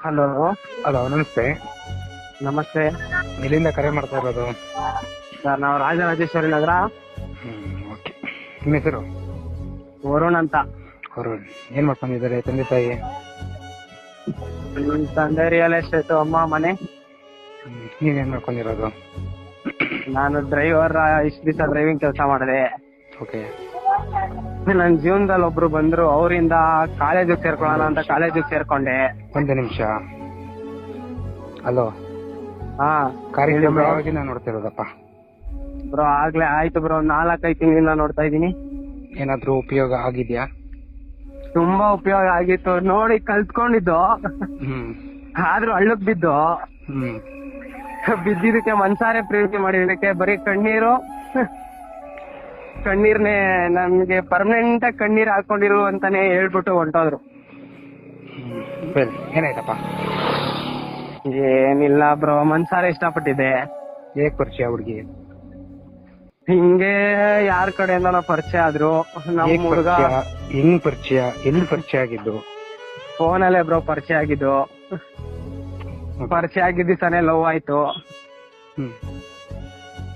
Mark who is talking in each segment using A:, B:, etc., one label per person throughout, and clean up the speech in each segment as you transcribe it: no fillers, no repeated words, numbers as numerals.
A: Hello.
B: Hello, ನಮಸ್ತೆ.
A: ನಮಸ್ತೆ
B: ಎಲ್ಲಿಂದ ಕರೆ ಮಾಡ್ತಾ ಇರೋದು?
A: ಸರ್, ನಾವು ರಾಜರಾಜೇಶ್ವರಿ ನಗರ.
B: ಓಕೆ. ನಿಮ್ಮ ಹೆಸರು?
A: ವರುಣ್ ಅಂತ.
B: ವರುಣ್. ಏನ್ ಮಾಡ್ಕೊಂಡಿದ್ದಾರೆ ತಂದೆ ತಾಯಿ?
A: ತಂದೆ ರಿಯಲ್ ಎಸ್ಟೇಟ್, ಅಮ್ಮ ಮನೆ.
B: ನೀವೇನ್ ಮಾಡ್ಕೊಂಡಿರೋದು?
A: ನಾನು ಡ್ರೈವರ್. ಇಷ್ಟು ದಿವಸ ಡ್ರೈವಿಂಗ್ ಕೆಲಸ ಮಾಡಿದೆ.
B: ಓಕೆ.
A: ನನ್ನ ಜೀವನದಲ್ಲಿ ಒಬ್ರು ಬಂದ್ರು, ಅವರಿಂದ ಕಾಲೇಜಿಗೆ ಸೇರ್ಕೊಳ್ಳೋಣ ಅಂತ ಕಾಲೇಜಿಗೆ ಸೇರ್ಕೊಂಡೆ.
B: ಒಂದು ನಿಮಿಷ. ಹಲೋ.
A: ಹಾ,
B: ಕಾರ್ಯಕ್ರಮ ಯಾವಾಗಿಂದ ನೋಡ್ತಿರೋದಪ್ಪ?
A: ಬ್ರೋ ಆಗ್ಲೇ ಆಯ್ತು ಬ್ರೋ, 4-5 ತಿಂಗಳಿಂದ ನೋಡ್ತಾ ಇದೀನಿ.
B: ಏನಾದ್ರೂ ಉಪಯೋಗ ಆಗಿದ್ಯಾ?
A: ತುಂಬಾ ಉಪಯೋಗ ಆಗಿತ್ತು, ನೋಡಿ ಕಲ್ತ್ಕೊಂಡಿದ್ದು. ಆದ್ರೂ ಹಳ್ಳಕ್ ಬಿದ್ದು ಬಿದ್ದಿದ್ದಕ್ಕೆ ಮನ್ಸಾರೆ ಪ್ರೀತಿ ಮಾಡಿದಕ್ಕೆ ಬರೀ ಕಣ್ಣೀರ್ನೇ ನಮ್ಗೆ ಪರ್ಮನೆಂಟ್ ಕಣ್ಣೀರ್ ಹಾಕೊಂಡಿರು ಅಂತಾನೆ ಹೇಳ್ಬಿಟ್ಟು ಹೊಂಟೋದ್ರು.
B: ಏನಾಯ್ತಪ್ಪ?
A: ಏನಿಲ್ಲ ಬ್ರೋ, ಮನ್ಸಾರೆ ಇಷ್ಟಪಟ್ಟಿದ್ದೆ.
B: ಹೇಗ್ ಪರಿಚಯ ಹುಡುಗಿ?
A: ಹಿಂಗೆ ಯಾರ ಕಡೆಯಿಂದ ಪರಿಚಯ ಆದ್ರು. ನಮ್ ಹುಡುಗ
B: ಹೆಂಗ್ ಪರಿಚಯ? ಎಲ್ಲಿ ಪರಿಚಯ ಆಗಿದ್ದು?
A: ಫೋನಲ್ಲೇ ಬ್ರೋ ಪರಿಚಯ ಆಗಿದ್ದು. ಪರಿಚಯ ಆಗಿದ್ದ ದಿವಸನೇ ಲವ್ ಆಯ್ತು.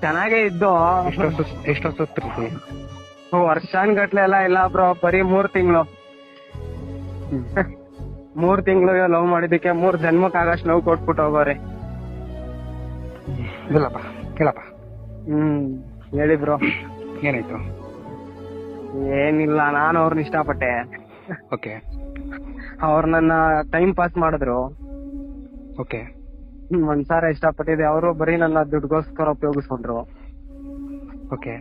A: ಚೆನ್ನಾಗೇ ಇದ್ದು.
B: ಎಷ್ಟು ಪ್ರೀತಿ?
A: ವರ್ಷಾನ್ಗಟ್ಲೆ ಎಲ್ಲ ಇಲ್ಲ ಬ್ರೋ, ಬರೀ 3 ತಿಂಗಳು. 3 ತಿಂಗಳು ಲವ್ ಮಾಡಿದಕ್ಕೆ 3 ಜನ್ಮಕ್ಕಾಗಷ್ಟು ನೋವು ಕೊಟ್ಬಿಟ್ಟು ಹೋಗೋರೆ.
B: ಇಲ್ಲಪ್ಪ, ಕೇಳಪ್ಪ.
A: ಹೇಳಿ ಬ್ರೋ.
B: ಏನಾಯ್ತು?
A: ಏನಿಲ್ಲ, ನಾನು ಅವ್ರನ್ನ ಇಷ್ಟಪಟ್ಟೆ.
B: ಓಕೆ.
A: ಅವ್ರು ನನ್ನ ಟೈಮ್ ಪಾಸ್ ಮಾಡಿದ್ರು.
B: ಓಕೆ.
A: ಮನ್ಸಾರ ಇಷ್ಟಪಟ್ಟಿದೆ. ಅವರು ಬರೀ ನನ್ನ ದುಡ್ಗೋಸ್ಕರ ಉಪಯೋಗಿಸ್ಕೊಂಡ್ರು.
B: ಓಕೆ.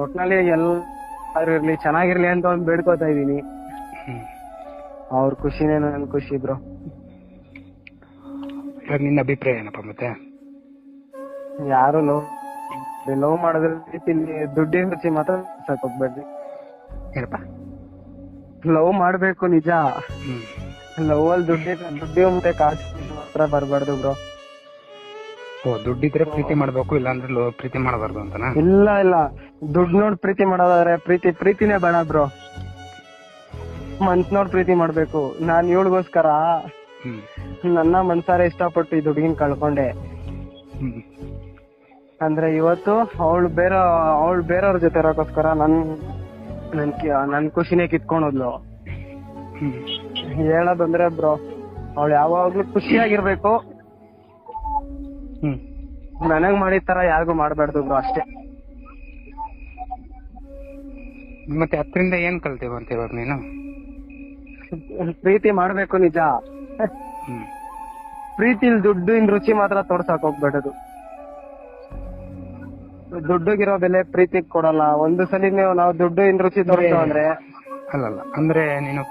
A: ಒಟ್ನಲ್ಲಿ ಎಲ್ಲಾರು ಇರ್ಲಿ, ಚೆನ್ನಾಗಿರ್ಲಿ ಅಂತ ಒಂದು ಬೇಡ್ಕೋತಾ ಇದೀನಿ. ಅವ್ರ ಖುಷಿನೇ ನನ್ ಖುಷಿ ಬ್ರೋ.
B: ಇವಾಗ ನಿನ್ನ ಅಭಿಪ್ರಾಯ ಏನಪ್ಪ ಮತ್ತೆ?
A: ಯಾರು ಲವ್ ಮಾಡಿದ್ರ ರೀತಿಲಿ ದುಡ್ಡಿನ ರುಚಿ ಮಾತ್ರ ಸಾಕೋಗ್ಬೇಡ್ರಿ.
B: ಏನಪ್ಪ?
A: ಲವ್ ಮಾಡ್ಬೇಕು ನಿಜ. ಲವ್ ಅಲ್ಲಿ ದುಡ್ಡಿ ಮತ್ತೆ ಕಾಸು ಮಾತ್ರ ಬರ್ಬಾರ್ದು ಬ್ರೋ.
B: ಓ, ದುಡ್ಡಿದ್ರೆ ಪ್ರೀತಿ ಮಾಡ್ಬೇಕು, ಇಲ್ಲಾಂದ್ರೆ ಪ್ರೀತಿ ಮಾಡಬಾರ್ದು ಅಂತನಾ?
A: ಇಲ್ಲ, ದುಡ್ಡು ನೋಡ್ ಪ್ರೀತಿ ಮಾಡೋದಾದ್ರೆ ಪ್ರೀತಿನೇ ಬೇಡ ಬ್ರೋ. ಮನ್ಸ್ ನೋಡ್ ಪ್ರೀತಿ ಮಾಡ್ಬೇಕು. ನಾನ್ ಇವಳಿಗೋಸ್ಕರ ನನ್ನ ಮನ್ಸಾರೆ ಇಷ್ಟಪಟ್ಟು ಈ ದುಡ್ಡಿನ ಕಳ್ಕೊಂಡೆ. ಅಂದ್ರೆ ಇವತ್ತು ಅವಳು ಬೇರೆಯವ್ರ ಜೊತೆ ಇರೋಕೋಸ್ಕರ ನನ್ ಖುಷಿನೇ ಕಿತ್ಕೊಂಡೋದ್ಲು. ಹೇಳೋದಂದ್ರೆ ಬ್ರೋ, ಅವಳು ಯಾವಾಗ್ಲೂ ಖುಷಿಯಾಗಿರ್ಬೇಕು. ನನಗ್ ಮಾಡಿದ ತರ ಯಾರಿಗೂ ಮಾಡ್ಬಾರ್ದು ಬ್ರೋ, ಅಷ್ಟೇ.
B: ಮತ್ತೆ ಅದರಿಂದ ಏನ್ ಕಲ್ತೀವ ಅಂತ ಇವಾಗ ನೀನು?
A: ಪ್ರೀತಿ ಮಾಡ್ಬೇಕು ನಿಜ. ಪ್ರೀತಿಲ್ ದುಡ್ಡಿನ ರುಚಿ ಮಾತ್ರ ತೋರ್ಸಕ್ ಹೋಗ್ಬೇಡದು. ದುಡ್ಡುಗಿರೋ ಬೆಲೆ ಪ್ರೀತಿಗ್ ಕೊಡಲ್ಲ. ಒಂದು ಸಲ ನಾವು ದುಡ್ಡಿನ ರುಚಿ ತೋರಿಸೋ ಅಂದ್ರೆ
B: ಅಲ್ಲಲ್ಲ, ಅಂದ್ರೆ ನೀನು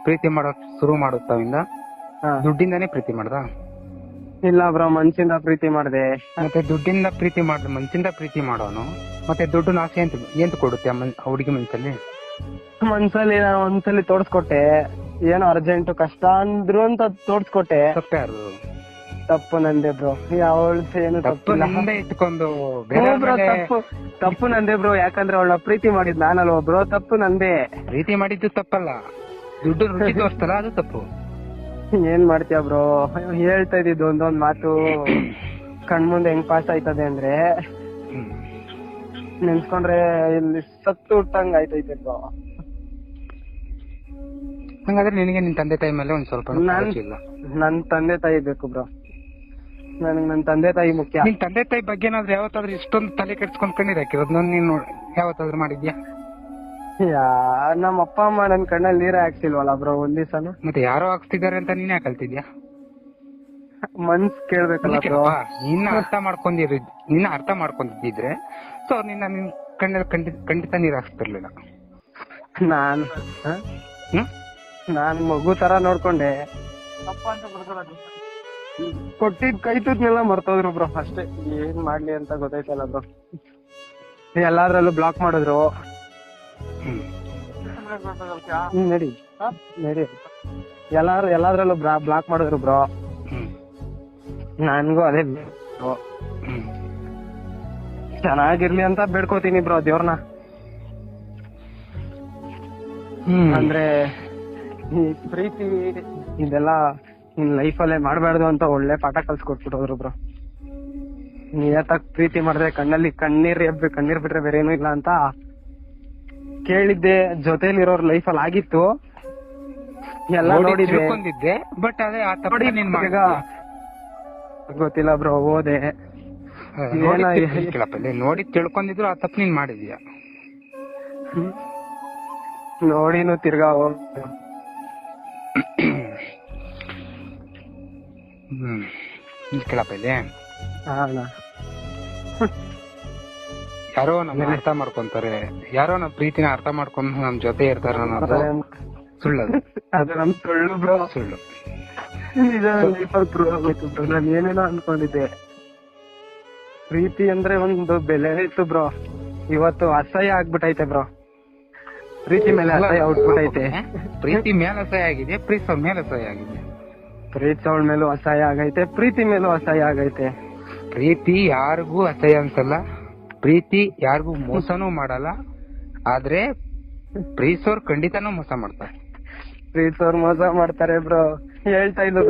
B: ಪ್ರೀತಿ ಮಾಡೋಕ್ ಶುರು ಮಾಡುತ್ತಾವಿಂದ ದುಡ್ಡಿಂದಾನೇ ಪ್ರೀತಿ ಮಾಡ್ದ?
A: ಇಲ್ಲ ಬ್ರೋ, ಮನ್ಸಿಂದ ಪ್ರೀತಿ ಮಾಡ್ದೆ.
B: ಮತ್ತೆ ದುಡ್ಡಿಂದ ಪ್ರೀತಿ ಮನ್ಸಿಂದ ಪ್ರೀತಿ ಮಾಡೋನು ಮತ್ತೆ ದುಡ್ಡು ಆಸೆ ಎಂತ ಕೊಡುತ್ತೆ ಹುಡುಗಿ
A: ಮನ್ಸಲ್ಲಿ ನಾನು ಒಂದ್ಸಲಿ ತೋರ್ಸ್ಕೊಟ್ಟೆ. ಏನೋ ಅರ್ಜೆಂಟ್ ಕಷ್ಟ ಅಂದ್ರು ಅಂತ ತೋರ್ಸ್ಕೊಟ್ಟೆ. ತಪ್ಪು ನಂದೆ ಬ್ರೋ. ಏನು ತಪ್ಪಿಲ್ಲ. ತಪ್ಪು ನಂದೆ ಬ್ರೋ, ಯಾಕಂದ್ರೆ ಅವಳ ಪ್ರೀತಿ ಮಾಡಿದ್ ನಾನಲ್ವ ಬ್ರೋ. ತಪ್ಪು ನಂದೆ.
B: ಪ್ರೀತಿ ಮಾಡಿದ್ದು ತಪ್ಪಲ್ಲ, ದುಡ್ಡು ರುಚಿ ತೋರಿಸ್ತಲ್ಲ ಅದು ತಪ್ಪು.
A: ಏನ್ ಮಾಡ್ತೀಯ ಬ್ರೋ? ಹೇಳ್ತಾ ಇದ್ದಿದ್ದು ಒಂದೊಂದ್ ಮಾತು ಕಣ್ಮುಂದೆ ಹೆಂಗ್ ಪಾಸ್ ಆಯ್ತದೆ ಅಂದ್ರೆ ನೆನ್ಸ್ಕೊಂಡ್ರೆ ಇಲ್ಲಿ ಸತ್ತು ಹುಟ್ಟಂಗ್ ಆಯ್ತೈತೆ ಬ್ರೋ.
B: ಹಂಗಾದ್ರೆ ನಿನಗೆ ನಿನ್ ತಂದೆ ತಾಯಿ ಮೇಲೆ ಒಂದ್ ಸ್ವಲ್ಪ
A: ನನ್ ತಂದೆ ತಾಯಿ ಬೇಕು ಬ್ರೋ. ನನಗ್ ನನ್ ತಂದೆ ತಾಯಿ ಮುಖ್ಯ.
B: ನಿನ್ ತಂದೆ ತಾಯಿ ಬಗ್ಗೆ ಏನಾದ್ರು ಯಾವತ್ತಾದ್ರೂ ಇಷ್ಟೊಂದು ತಲೆ ಕೆಡ್ಸ್ಕೊಂಡ್ಕೊಂಡಿರಾಕಿರೋದ್ ನೀನು ಯಾವತ್ತಾದ್ರೂ ಮಾಡಿದ್ಯಾ?
A: ನಮ್ಮ ಅಪ್ಪ ಅಮ್ಮ ನನ್ ಕಣ್ಣಲ್ಲಿ ನೀರೇ ಹಾಕ್ಸಿಲ್ವಲ್ಲ ಬ್ರೋ ಒಂದ್ ದಿವ್ಸನು.
B: ಮತ್ತೆ ಯಾರೋ ಹಾಕ್ಸ್ತಿದಾರೆ ಅಂತ ನೀನ್ ಯಾಕೆ ಕಲ್ತಿದ್ಯಾ?
A: ಮನ್ಸ್ ಕೇಳ್ಬೇಕಲ್ಲ ಬ್ರೋ.
B: ನಿನ್ನ ಅರ್ಥ ಮಾಡ್ಕೊಂಡಿದ್ರೆ ಸೊ ನಿನ್ನ ಕಣ್ಣಲ್ಲಿ ಖಂಡಿತ ನೀರ್ ಹಾಕ್ಸ್ತಿರ್ಲಿಲ್ಲ.
A: ನಾನ್ ಮಗು ತರ ನೋಡ್ಕೊಂಡೆ. ಕೊಟ್ಟಿದ್ ಕೈ ತುತ್ನೆಲ್ಲ ಮರ್ತೋದ್ರು ಬ್ರೋ, ಅಷ್ಟೇ. ಏನ್ ಮಾಡ್ಲಿ ಅಂತ ಗೊತ್ತಾಯ್ತಲ್ಲ ಬ್ರೋ. ಎಲ್ಲಾದ್ರಲ್ಲೂ ಬ್ಲಾಕ್ ಮಾಡಿದ್ರು. ನಡಿ ಎಲ್ಲಾದ್ರಲ್ಲೂ ಬ್ಲಾಕ್ ಮಾಡಿದ್ರು ಬ್ರೋ. ನನ್ಗೂ ಅದೇ ಚೆನ್ನಾಗಿರ್ಲಿ ಅಂತ ಬೇಡ್ಕೋತೀನಿ ಬ್ರೋ ದೇವ್ರನ್ನ. ಅಂದ್ರೆ ಈ ಪ್ರೀತಿ ಇದೆಲ್ಲ ನಿನ್ ಲೈಫಲ್ಲೇ ಮಾಡ್ಬಾರ್ದು ಅಂತ ಒಳ್ಳೆ ಪಾಠ ಕಲ್ಸ್ಕೊಟ್ಬಿಟ್ಟೋದ್ರು ಬ್ರೋ. ನಿಯತ್ತಾಗಿ ಪ್ರೀತಿ ಮಾಡಿದ್ರೆ ಕಣ್ಣಲ್ಲಿ ಕಣ್ಣೀರ್ ಬಿಟ್ರೆ ಬೇರೆ ಏನೂ ಇಲ್ಲ ಅಂತ ಕೇಳಿದ್ದೆ. ಜೊತೆಲಿರೋರ್ ಲೈಫಲ್ಲಿ ಆಗಿತ್ತು ಎಲ್ಲ ನೋಡಿದ್ದೆ.
B: ತಿಳ್ಕೊಂಡಿದ್ದೆ ಬಟ್ ಅದೇ ಆ ತಪ್ಪು ನೀನ್
A: ಈಗ ಗೊತ್ತಿಲ್ಲ ಬ್ರೋ, ಓದೆ
B: ನೋಡಿ ತಿಳ್ಕೊಂಡಿದ್ರು ಆ ತಪ್ಪು ನೀನ್ ಮಾಡಿದ್ಯಾ.
A: ನೋಡಿನು ತಿರ್ಗಾ
B: ಕೇಳಪ್ಪ ಇಲ್ಲಿ ಯಾರೋ ನಮ್ಮ ಅರ್ಥ ಮಾಡ್ಕೊಂತಾರೆ, ಯಾರೋ ನಮ್ಮ ಪ್ರೀತಿನ ಅರ್ಥ ಮಾಡ್ಕೊಂಡು ನಮ್ ಜೊತೆ ಇರ್ತಾರ ಅನ್ನೋದು ಸುಳ್ಳದು.
A: ಅದು ನಮ್ ಸುಳ್ಳು ಬ್ರೋ,
B: ಸುಳ್ಳು.
A: ನಿಜ ಬ್ರೋ. ನಾನು ಏನೇನೋ ಅನ್ಕೊಂಡಿದ್ದೆ. ಪ್ರೀತಿ ಅಂದ್ರೆ ಒಂದು ಬೆಲೆ ಇತ್ತು ಬ್ರೋ, ಇವತ್ತು ಅಸಹ್ಯ ಆಗ್ಬಿಟ್ಟೈತೆ ಬ್ರೋ. ಪ್ರೀತಿ ಮೇಲೆ ಅಸಹ್ಯ ಹುಟ್ಬಿಟ್ಟೈತೆ.
B: ಪ್ರೀತಿ ಮೇಲೆ ಅಸಹ್ಯ ಆಗಿದೆ, ಪ್ರೀತಿ ಮೇಲೆ ಅಸಹ್ಯ ಆಗಿದೆ.
A: ಪ್ರೀತಿಯವಳ ಮೇಲೂ ಅಸಹ್ಯ ಆಗೈತೆ, ಪ್ರೀತಿ ಮೇಲೂ ಅಸಹ್ಯ ಆಗೈತೆ.
B: ಪ್ರೀತಿ ಯಾರಿಗೂ ಅಸಹ್ಯ ಅನ್ಸಲ್ಲ, ಪ್ರೀತಿ ಯಾರಿಗೂ ಮೋಸನೂ ಮಾಡಲ್ಲ. ಆದ್ರೆ ಪ್ರೀತಿಸೋರ್ ಖಂಡಿತನೂ ಮೋಸ ಮಾಡ್ತಾರೆ.
A: ಪ್ರೀತಿಸೋರ್ ಮೋಸ ಮಾಡ್ತಾರೆ ಬ್ರೋ. ಹೇಳ್ತಾ ಇದ್ದು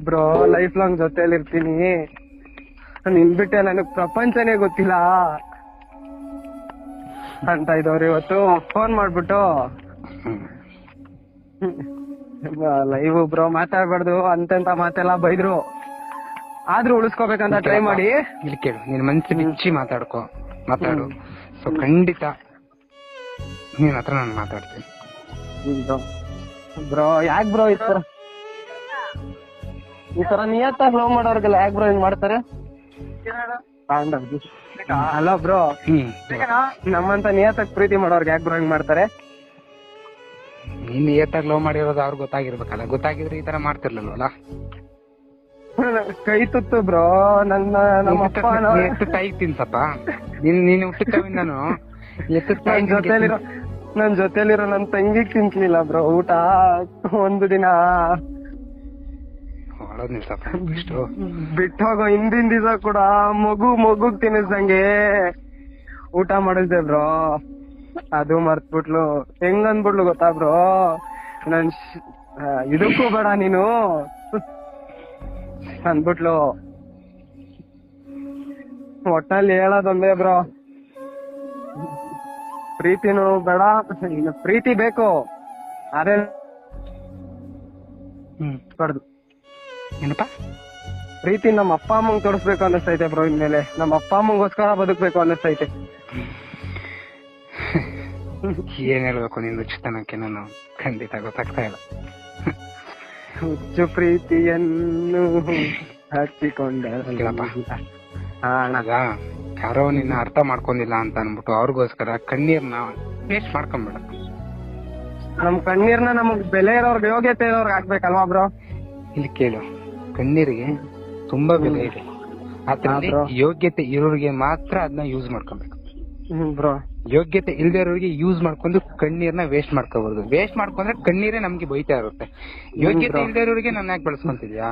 A: ಬ್ರೋ ಲೈಫ್ ಲಾಂಗ್ ಜೊತೆಲಿ ಇರ್ತೀನಿ, ನಿನ್ ಬಿಟ್ಟೆ ನನಗ್ ಪ್ರಪಂಚನೇ ಗೊತ್ತಿಲ್ಲ ಅಂತ ಇದ್ದವ್ರು ಇವತ್ತು ಫೋನ್ ಮಾಡ್ಬಿಟ್ಟು ಲೈವ್ ಬ್ರೋ ಮಾತಾಡ್ಬಾರ್ದು ಅಂತಂತ ಮಾತೆಲ್ಲ ಬೈದ್ರು. ಆದ್ರೂ ಉಳಿಸ್ಕೋಬೇಕಂತ ಟ್ರೈ ಮಾಡಿ.
B: ಇಲ್ಲಿ ಕೇಳು, ನಿನ್ ಮನ್ಸು ಬಿಚ್ಚಿ ಮಾತಾಡು. ಸೊ ಖಂಡಿತ ನಿನ್ ಹತ್ರ ನಾನು ಮಾತಾಡ್ತೀನಿ
A: ಬ್ರೋ. ಯಾಕ್ ಬ್ರೋ ಈ ತರ ನಿಯತ್ತಾಗಿ ಲವ್ ಮಾಡೋರ್ಗೆಲ್ಲ ಯಾಕ್ ಬ್ರೋ ಹಿಂಗ್ ಮಾಡ್ತಾರೆ? ಹಲೋ ಬ್ರೋ, ನಮ್ಮಂತ ನಿಯತ್ತಾಗಿ ಪ್ರೀತಿ ಮಾಡೋರ್ಗೆ ಯಾಕ್ ಬ್ರೋ ಹಿಂಗ್ ಮಾಡ್ತಾರೆ?
B: ನೀನ್ ನಿಯತ್ತಾಗಿ ಲವ್ ಮಾಡಿರೋದು ಅವ್ರಿಗೆ ಗೊತ್ತಾಗಿರ್ಬೇಕಲ್ಲ, ಗೊತ್ತಾಗಿದ್ರೆ ಈ ತರ ಮಾಡ್ತಿರ್ಲಿಲ್ವಲ್ಲ.
A: ಕೈ ತುತ್ತು ಬ್ರೋ. ನಮ್ಮ
B: ಕೈ ತಿನ್ಸಪ್ಪ. ನೀನ್ ಹುಟ್ಟಿದವಿಂದನು
A: ನನ್ ಜೊತೆಲಿರೋ ನನ್ ತಂಗಿಗ್ ತಿನ್ಸ್ಲಿಲ್ಲ ಬ್ರೋ ಊಟ ಒಂದು ದಿನ. ಬಿಟ್ಟು ಹೋಗೋ ಹಿಂದಿನ ದಿವಸ ಕೂಡ ಮಗುಗ್ ತಿನ್ನಿಸ್ದಂಗೆ ಊಟ ಮಾಡಿದ್ದೆ ಬ್ರೋ. ಅದು ಮರ್ತ್ಬಿಟ್ಲು. ಹೆಂಗ್ ಅಂದ್ಬಿಟ್ಲು ಗೊತ್ತಾ ಬ್ರೋ, ನನ್ ಇದಕ್ಕೂ ಬೇಡ ನೀನು ಅಂದ್ಬಿಟ್ಲು. ಒಟ್ಟಲ್ಲಿ ಹೇಳೋದೊಂದೇ ಬ್ರೋ, ಪ್ರೀತಿನೂ ಬೇಡ, ಪ್ರೀತಿ ಬೇಕು ಅದೇ ಕಡ್ದು.
B: ಏನಪ್ಪ
A: ಪ್ರೀತಿ ನಮ್ಮ ಅಪ್ಪ ಅಮ್ಮಂಗ್ ತೋರಿಸ್ಬೇಕು ಅನ್ನಿಸ್ತೈತೆ ಬ್ರೋ. ಇನ್ಮೇಲೆ ನಮ್ಮ ಅಪ್ಪ ಅಮ್ಮಂಗೋಸ್ಕರ ಬದುಕ್ಬೇಕು ಅನ್ನಿಸ್ತೈತೆ.
B: ಏನ್ ಹೇಳ್ಬೇಕು ನಿನ್ ರುಚಿತನಕ್ಕೆ ನಾನು ಖಂಡಿತ ಗೊತ್ತಾಗ್ತಾ ಇಲ್ಲ.
A: ಹುಚ್ಚು ಪ್ರೀತಿಯನ್ನು ಹಚ್ಚಿಕೊಂಡ
B: ಯಾರೋ ನಿನ್ನ ಅರ್ಥ ಮಾಡ್ಕೊಂಡಿಲ್ಲ ಅಂತ ಅನ್ಬಿಟ್ಟು ಅವ್ರಿಗೋಸ್ಕರ ಕಣ್ಣೀರ್ನ ವೇಸ್ಟ್ ಮಾಡ್ಕೊಂಬೇಡ.
A: ನಮ್ ಕಣ್ಣೀರ್ನ ನಮಗ್ ಬೆಲೆ ಇರೋರ್ಗೆ, ಯೋಗ್ಯತೆ ಇರೋರ್ಗೆ ಹಾಕ್ಬೇಕಲ್ವಾ ಬ್ರೋ?
B: ಇಲ್ಲಿ ಕೇಳು, ಕಣ್ಣೀರಿಗೆ ತುಂಬಾ ಬೆಲೆ ಇದೆ. ಅದ್ರಲ್ಲಿ ಯೋಗ್ಯತೆ ಇರೋರಿಗೆ ಮಾತ್ರ ಅದನ್ನ ಯೂಸ್ ಮಾಡ್ಕೊಬೇಕು
A: ಬ್ರೋ.
B: ಯೋಗ್ಯತೆ ಇಲ್ದೇ ಇರೋರಿಗೆ ಯೂಸ್ ಮಾಡ್ಕೊಂಡು ಕಣ್ಣೀರ್ನ ವೇಸ್ಟ್ ಮಾಡ್ಕೋಬಹುದು. ವೇಸ್ಟ್ ಮಾಡ್ಕೊಂಡ್ರೆ ಕಣ್ಣೀರೇ ನಮ್ಗೆ ಬೈತಾ ಇರುತ್ತೆ. ಯೋಗ್ಯತೆ ಇಲ್ದೇ ಇರೋರಿಗೆ ನನ್ನ ಯಾಕೆ ಬೆಳೆಸ್ಕೊಂತಿದ್ಯಾ?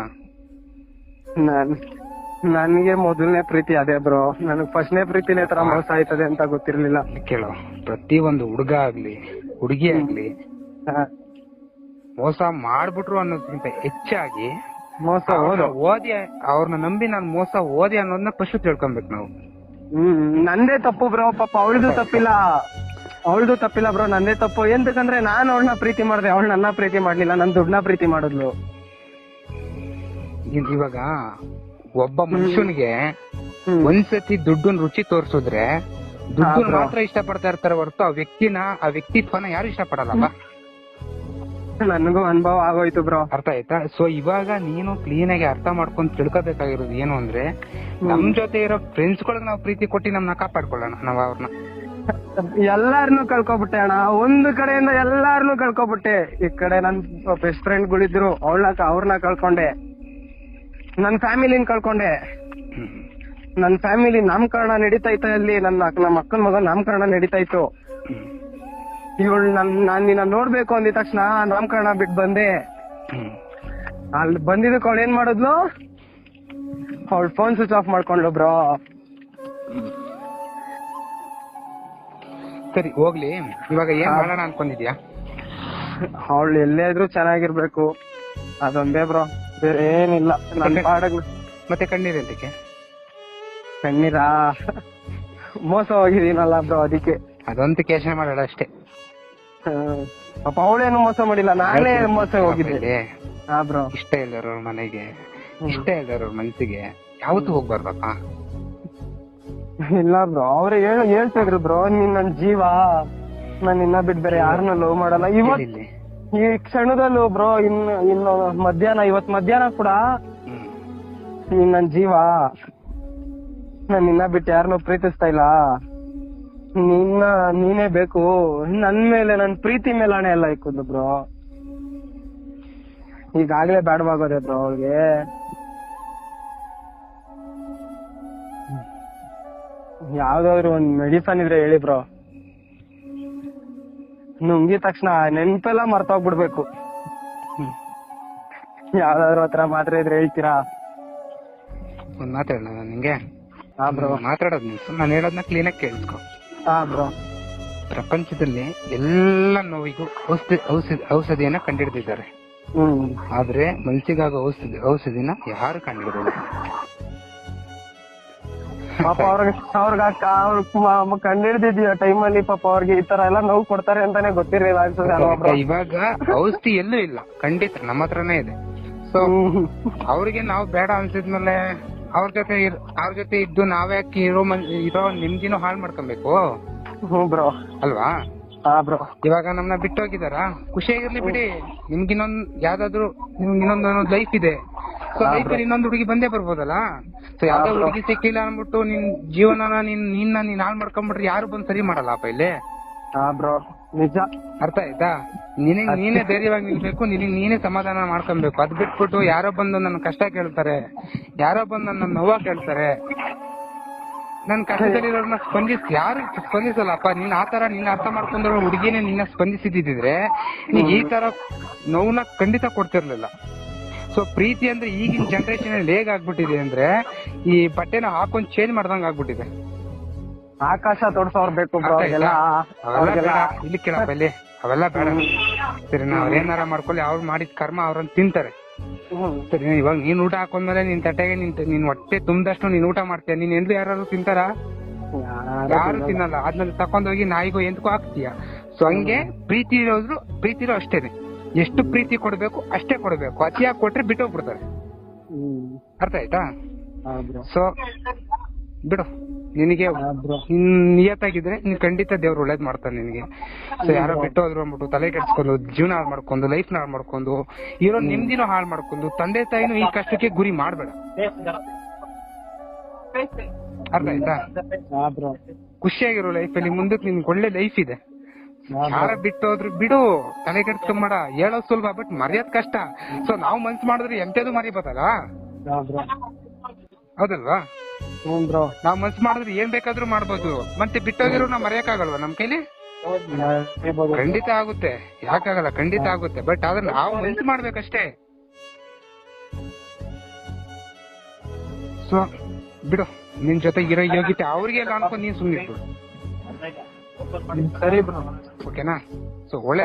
A: ನನ್ಗೆ ಮೊದಲನೇ ಪ್ರೀತಿ ಅದೇ ಬ್ರೋ. ನನಗ್ ಫಸ್ಟ್ನೇ ಪ್ರೀತಿನೇ ತರ ಮೋಸ ಆಯ್ತದೆ ಅಂತ ಗೊತ್ತಿರ್ಲಿಲ್ಲ.
B: ಕೇಳು, ಪ್ರತಿ ಒಂದು ಹುಡುಗ ಆಗ್ಲಿ ಹುಡುಗಿ ಆಗ್ಲಿ ಮೋಸ ಮಾಡ್ಬಿಟ್ರು ಅನ್ನೋದಕ್ಕಿಂತ ಹೆಚ್ಚಾಗಿ
A: ಮೋಸ
B: ಓದಿ ಅವ್ರನ್ನ ನಂಬಿ ನಾನು ಮೋಸ ಓದಿ ಅನ್ನೋದನ್ನ ಫಸ್ಟ್ ತಿಳ್ಕೊಬೇಕು ನಾವು.
A: ನಂದೇ ತಪ್ಪು ಬ್ರೋ. ಪಾಪ ಅವಳದು ತಪ್ಪಿಲ್ಲ ಬ್ರೋ, ನಂದೇ ತಪ್ಪು. ಎಂತಕಂದ್ರೆ ನಾನು ಅವಳನ್ನ ಪ್ರೀತಿ ಮಾಡ್ದೆ, ಅವಳು ನನ್ನ ಪ್ರೀತಿ ಮಾಡ್ಲಿಲ್ಲ, ನನ್ ದುಡ್ಡನ್ನ ಪ್ರೀತಿ ಮಾಡಿದ್ಲು.
B: ಇವಾಗ ಒಬ್ಬ ಮನುಷ್ಯನಿಗೆ ಒಂದ್ಸತಿ ದುಡ್ಡನ್ ರುಚಿ ತೋರ್ಸಿದ್ರೆ ದುಡ್ಡು ಮಾತ್ರ ಇಷ್ಟ ಪಡ್ತಾ ಇರ್ತಾರೆ ಹೊರತು ಆ ವ್ಯಕ್ತಿತ್ವನ ಯಾರು ಇಷ್ಟ ಪಡಲ್ಲಪ್ಪ.
A: ನನ್ಗೂ ಅನುಭವ ಆಗೋಯ್ತು ಬ್ರೋ.
B: ಅರ್ಥ ಆಯ್ತಾ? ಸೊ ಇವಾಗ ನೀನು ಕ್ಲೀನ್ ಆಗಿ ಅರ್ಥ ಮಾಡ್ಕೊಂಡು ತಿಳ್ಕೊಬೇಕಾಗಿರೋದು ಏನು ಅಂದ್ರೆ, ನಮ್ ಜೊತೆ ಇರೋ ಫ್ರೆಂಡ್ಸ್ ಗಳಿಗೆ ನಾವು ಪ್ರೀತಿ ಕೊಟ್ಟು ನಮ್ನ ಕಾಪಾಡ್ಕೊಳ್ಳೋಣ. ನಾವ್ ಅವ್ರನ್ನ
A: ಎಲ್ಲಾರನು ಕಳ್ಕೊಬಿಟ್ಟೆ ಅಣ್ಣ. ಒಂದು ಕಡೆಯಿಂದ ಎಲ್ಲಾರನು ಕಳ್ಕೊಬಿಟ್ಟೆ. ಈ ಕಡೆ ನನ್ ಬೆಸ್ಟ್ ಫ್ರೆಂಡ್ ಗಳಿದ್ರು, ಅವ್ರನ್ನ ಕಳ್ಕೊಂಡೆ. ನನ್ ಫ್ಯಾಮಿಲಿನ ಕಳ್ಕೊಂಡೆ. ನನ್ ಫ್ಯಾಮಿಲಿ ನಾಮಕರಣ ನಡೀತಾ ಇತ್ತು. ಅಲ್ಲಿ ನಮ್ಮ ಅಕ್ಕನ ಮಗ ನಾಮಕರಣ ನಡೀತಾ ಇತ್ತು. ಇವಳು ನಾನ್ ನಿನ್ನ ನೋಡ್ಬೇಕು ಅಂದಿದ ತಕ್ಷಣ ನಾಮಕರಣ ಬಿಟ್ಟು ಬಂದೆ. ಅಲ್ಲಿ ಬಂದಿದ್ದಕ್ಕೆ ಅವಳು ಏನ್ ಮಾಡಿದ್ಲು, ಅವಳು ಫೋನ್ ಸ್ವಿಚ್ ಆಫ್ ಮಾಡ್ಕೊಂಡ್ಲು ಬ್ರೋ.
B: ಸರಿ ಹೋಗ್ಲಿ, ಇವಾಗ ಏನ್ ಮಾಡೋಣ ಅನ್ಕೊಂಡಿದ್ಯಾ?
A: ಅವಳು ಎಲ್ಲೇ ಇದ್ರು ಚೆನ್ನಾಗಿರ್ಬೇಕು, ಅದೊಂದೇ ಬ್ರೋ, ಬೇರೆ ಏನಿಲ್ಲ. ನನ್ ಪಾಡಗ್
B: ಮತ್ತೆ ಕಣ್ಣೀರ್ ಎಂತಕ್ಕೆ?
A: ಕಣ್ಣೀರಾ? ಮೋಸ ಹೋಗಿದೀನಲ್ಲ ಬ್ರೋ, ಅದಕ್ಕೆ.
B: ಅದೊಂದು ಯೋಚನೆ ಮಾಡೋಣ ಅಷ್ಟೇ.
A: ಪಾಪ ಅವಳೇನು ಮೋಸ ಮಾಡಿಲ್ಲ, ನಾನೇ ಮೋಸ ಹೋಗಿದ್ದೆ. ಹಾ ಬ್ರೋ.
B: ಇಷ್ಟ ಇಲ್ಲರೋರ್ ಮನೆಗೆ, ಇಷ್ಟ ಇಲ್ಲರೋರ್ ಮನ್ಸಿಗೆ ಯಾವತ್ತೂ ಹೋಗ್ಬಾರ್ದಪ್ಪ.
A: ಇಲ್ಲ ಬ್ರೋ, ಅವ್ರೆ ಹೇಳ್ತಿದ್ರು ಬ್ರೋ, ನೀನ್ ನನ್ ಜೀವ, ನಾನ್ ಇನ್ನ ಬಿಟ್ ಬೇರೆ ಯಾರನ್ನ ಲವ್ ಮಾಡಲ್ಲ. ಈ ಕ್ಷಣದಲ್ಲೂ ಬ್ರೋ, ಇನ್ನು ಮಧ್ಯಾಹ್ನ, ಇವತ್ ಮಧ್ಯಾಹ್ನ ಕೂಡ ನೀನ್ ನನ್ ಜೀವ, ನಾನ್ ಇನ್ನ ಬಿಟ್ಟು ಯಾರನ್ನೂ ಪ್ರೀತಿಸ್ತಾ ಇಲ್ಲ, ನೀನೇ ಬೇಕು, ನನ್ ಮೇಲೆ, ನನ್ ಪ್ರೀತಿ ಮೇಲೆ ಹಣೆ ಎಲ್ಲ ಇಕ್ಕುದು ಬ್ರೋ. ಈಗಾಗ್ಲೇ ಬೇಡವಾಗೋದೆ ಬ್ರೋ ಅವ್ಳಿಗೆ. ಯಾವ್ದಾದ್ರು ಒಂದ್ ಮೆಡಿಸನ್ ಇದ್ರೆ ಹೇಳಿ ಬ್ರೋ. ನುಂಗಿದ ತಕ್ಷಣ ನೆನ್ಪೆಲ್ಲ ಮರ್ತೋಗ್ಬಿಡ್ಬೇಕು. ಯಾವ್ದಾದ್ರು ಹತ್ರ ಮಾತ್ರ ಇದ್ರೆ ಹೇಳ್ತೀರಾ?
B: ಒಂದ್ ಮಾತಾಡೋಣ ನಿಂಗೆ.
A: ಹಾ ಬ್ರೋ.
B: ಮಾತಾಡೋದ್ ನಿಲ್ಸು, ನಾನು ಹೇಳೋದನ್ನ ಕ್ಲೀನ್ ಆಗಿ ಕೇಳಿಸ್ಕೊ.
A: ಹಾ ಬ್ರೋ.
B: ಪ್ರಪಂಚದಲ್ಲಿ ಎಲ್ಲ ನೋವಿಗೂ ಔಷಧಿಯನ್ನ ಕಂಡಿಡ್ದಿದ್ದಾರೆ. ಆದ್ರೆ ಮನ್ಸಿಗಾಗೋ ಔಷಧಿನ ಯಾರು ಕಂಡಿಡಿದಿಲ್ಲ.
A: ಪಾಪ ಅವ್ರಿಗೆ ಕಂಡಿಡ್ದಿದ್ಯ ಟೈಮಲ್ಲಿ ಪಾಪ ಅವ್ರಿಗೆ ಈ ತರ ಎಲ್ಲ ನೋವು ಕೊಡ್ತಾರೆ ಅಂತಾನೆ ಗೊತ್ತಿರಲಿಲ್ಲ.
B: ಇವಾಗ ಔಷಧಿ ಎಲ್ಲೂ ಇಲ್ಲ, ಖಂಡಿತ ನಮ್ಮ ಹತ್ರನೇ ಇದೆ. ಸೊ ಅವ್ರಿಗೆ ನಾವು ಬೇಡ ಅನ್ಸಿದ್ಮೇಲೆ ಅವ್ರ ಜೊತೆ ಇದ್ದು ನಾವ್ಯಾಕೆ ಇರೋ ನಿಮ್ಗಿನೂ ಹಾಳು ಮಾಡ್ಕೊಬೇಕು
A: ಬ್ರೋ,
B: ಅಲ್ವಾ?
A: ಬ್ರೋ.
B: ಇವಾಗ ನಮ್ನ ಬಿಟ್ಟು ಹೋಗಿದಾರ, ಖುಷಿಯಾಗಿರ್ಲಿ ಬಿಡಿ. ನಿಮ್ಗಿನ್ನೊಂದು ಲೈಫ್ ಇದೆ. ಸೊ ಲೈಫಲ್ಲಿ ಇನ್ನೊಂದು ಹುಡುಗಿ ಬಂದೇ ಬರ್ಬೋದಲ್ಲ. ಸೊ ಯಾವ್ದೋ ಹುಡುಗಿ ಸಿಕ್ಕಿಲ್ಲ ಅನ್ಬಿಟ್ಟು ನಿನ್ ಜೀವನ ನೀನ್ ಹಾಳು ಮಾಡ್ಕೊಂಡ್ಬಿಟ್ರೆ ಯಾರು ಬಂದ್ ಸರಿ ಮಾಡಲ್ಲಪ್ಪ ಇಲ್ಲಿ.
A: ಬ್ರೋ ನಿಜ.
B: ಅರ್ಥ ಆಯ್ತಾ? ನೀನೇ ಧೈರ್ಯವಾಗಿ ನಿಲ್ಬೇಕು, ನೀನೇ ಸಮಾಧಾನ ಮಾಡ್ಕೊಬೇಕು. ಅದ್ ಬಿಟ್ಬಿಟ್ಟು ಯಾರೋ ಬಂದು ನನ್ನ ಕಷ್ಟ ಕೇಳ್ತಾರೆ, ಯಾರೋ ಬಂದು ನನ್ನ ನೋವ ಕೇಳ್ತಾರೆ, ನನ್ ಕಷ್ಟದಲ್ಲಿರೋರ್ನ ಯಾರು ಸ್ಪಂದಿಸಲ್ಲಪ್ಪ. ನೀನ್ ಆತರ ನೀನ್ ಅರ್ಥ ಮಾಡ್ಕೊಂಡ್ರ ಹುಡುಗಿನೇ ನಿನ್ನ ಸ್ಪಂದಿಸಿದ್ರೆ ನೀನ್ ಈ ತರ ನೋವನ್ನ ಖಂಡಿತ ಕೊಡ್ತಿರ್ಲಿಲ್ಲ. ಸೊ ಪ್ರೀತಿ ಅಂದ್ರೆ ಈಗಿನ ಜನರೇಷನ್ ಅಲ್ಲಿ ಹೇಗಾಗ್ಬಿಟ್ಟಿದೆ ಅಂದ್ರೆ, ಈ ಬಟ್ಟೆನ ಹಾಕೊಂಡ್ ಚೇಂಜ್ ಮಾಡ್ದಂಗ್ ಆಗ್ಬಿಟ್ಟಿದೆ.
A: ಆಕಾಶ ತೋರ್ಸೋರ್ಬೇಕು
B: ಇಲ್ಲಿ ಕೇಳಪ್ಪ, ಇಲ್ಲಿ ಅವೆಲ್ಲ ಬೇಡ. ಸರಿ, ನಾವ್ ಏನಾರ ಮಾಡ್ಕೊಳ್ಳಿ, ಅವ್ರು ಮಾಡಿದ ಕರ್ಮ ಅವ್ರನ್ನ ತಿಂತಾರೆ. ಸರಿ, ಇವಾಗ ನೀನ್ ಊಟ ಹಾಕೊಂಡ್ಮೇಲೆ ನಿನ್ ತಟ್ಟೆಗೆ ನಿನ್ ಹೊಟ್ಟೆ ತುಂಬದಷ್ಟು ನೀನ್ ಊಟ ಮಾಡ್ತೀಯ. ನೀನ್ ಎಂದು ಯಾರು ತಿಂತಾರ? ಯಾರು ತಿನ್ನಲ್ಲ. ಅದ್ರಲ್ಲಿ ತಕೊಂಡೋಗಿ ನಾಯಿಗೂ ಎಂತಕ್ಕೂ ಹಾಕ್ತೀಯ. ಸೊ ಹಂಗೆ ಪ್ರೀತಿರೋ ಅಷ್ಟೇನೆ. ಎಷ್ಟು ಪ್ರೀತಿ ಕೊಡ್ಬೇಕು ಅಷ್ಟೇ ಕೊಡ್ಬೇಕು. ಅತಿಯಾಗಿ ಕೊಟ್ರೆ ಬಿಟ್ಟೋಗ್ಬಿಡ್ತಾರೆ. ಅರ್ಥ ಆಯ್ತಾ? ಸೊ ಬಿಡು, ನಿನಗೆ ನಿಯತ್ತಾಗಿದ್ರೆ ನೀನ್ ಖಂಡಿತ ದೇವ್ರು ಒಳ್ಳೇದ್ ಮಾಡ್ತಾನೆ ನಿನಗೆ. ಸೊ ಯಾರೋ ಬಿಟ್ಟು ಹೋದ್ರು ಅಂದ್ಬಿಟ್ಟು ತಲೆ ಕೆಡ್ಸ್ಕೊಂಡು ಜೀವನ ಹಾಳು ಮಾಡ್ಕೊಂಡು, ಲೈಫ್ ನ ಹಾಳು ಮಾಡ್ಕೊಂಡು, ಇರೋ ನಿಮ್ದಿನೂ ಹಾಳು ಮಾಡ್ಕೊಂಡು, ತಂದೆ ತಾಯಿನೂ ಈ ಕಷ್ಟಕ್ಕೆ ಗುರಿ ಮಾಡ್ಬೇಡ. ಅರ್ಥ ಆಯ್ತಾ? ಖುಷಿಯಾಗಿರೋ ಲೈಫಲ್ಲಿ ಮುಂದಕ್ಕೆ ನಿಮ್ಗೆ ಒಳ್ಳೆ ಲೈಫ್ ಇದೆ. ಯಾರ ಬಿಟ್ಟೋದ್ರು ಬಿಡು, ತಲೆ ಕೆಡ್ಸ್ಕೊಂಬೇಡ. ಹೇಳೋದ್ ಸುಲಭ, ಬಟ್ ಮರ್ಯಾದ್ ಕಷ್ಟ. ಸೊ ನಾವು ಮನ್ಸು ಮಾಡಿದ್ರೆ ಎಂತದು ಮರಿಬೋದಲ್ಲ, ಹೌದಲ್ವಾ? ನಾವ್ ಮನ್ಸು ಮಾಡಿದ್ರೆ ಏನ್ ಬೇಕಾದ್ರೂ ಮಾಡ್ಬೋದು. ಮತ್ತೆ ಬಿಟ್ಟೋಗಿರೋ ನಾವ್ ಮರೆಯಕ್ಕಾಗಲ್ವಾ ನಮ್ ಕೈಲಿ? ಖಂಡಿತ ಆಗುತ್ತೆ, ಯಾಕಾಗಲ್ಲ, ಖಂಡಿತ ಆಗುತ್ತೆ. ಬಟ್ ಆದ್ರೆ ನಾವು ಮನ್ಸು ಮಾಡ್ಬೇಕಷ್ಟೇ. ಸೊ ಬಿಡು, ನಿನ್ ಜೊತೆ ಇರೋ ಯೋಗ್ಯತೆ ಅವ್ರಿಗೆ ಅನ್ಕೊಂಡ್ ನೀನ್ ಸುಮ್ಮನೆ
A: ಸರಿ ಬ್ರೋ,
B: ಓಕೆನಾ? ಸೊ ಒಳ್ಳೆ